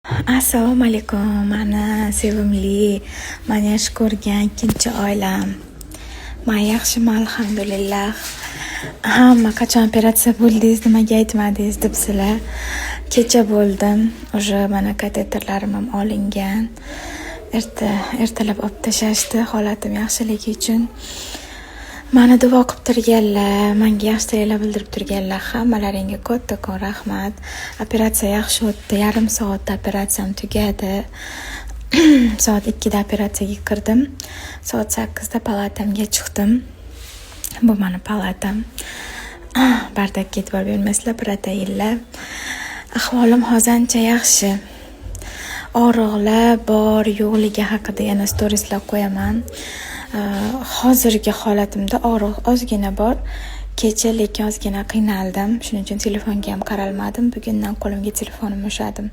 Assalomu alaykum, mana sevimli, mani yaxshi ko'rgan ikkinchi oilam. Men yaxshiman, alhamdulillah. Hamma qachon operatsiya bo'ldingiz, nimaga aytmadingiz debsizlar. Kecha bo'ldim. Уже mana kateterlarim ham olingan. Ertalab olib tashashdi holatim yaxshiligi uchun. Mani duo qilib turganlar, menga yaxshiliklar bildirib turganlar hammalaringga kattakon rahmat. Operatsiya yaxshi o'tdi. Yarim soatda operatsiyam tugadi. Soat 2da operatsiyaga kirdim. Soat 8da palatamga chiqdim. Bu meni palatam. Bardakka e'tibor bermaslar, proteinlar. Ahvolim hozircha yaxshi. Og'riqlar bor, yo'qligi haqida yana storieslar qo'yaman. Hozirgi holatimda og'riq ozgina bor. Kecha lekin ozgina qiynaldim. Shuning uchun telefonga ham qaralmadim. Bugundan qo'limga telefonimni ushladim.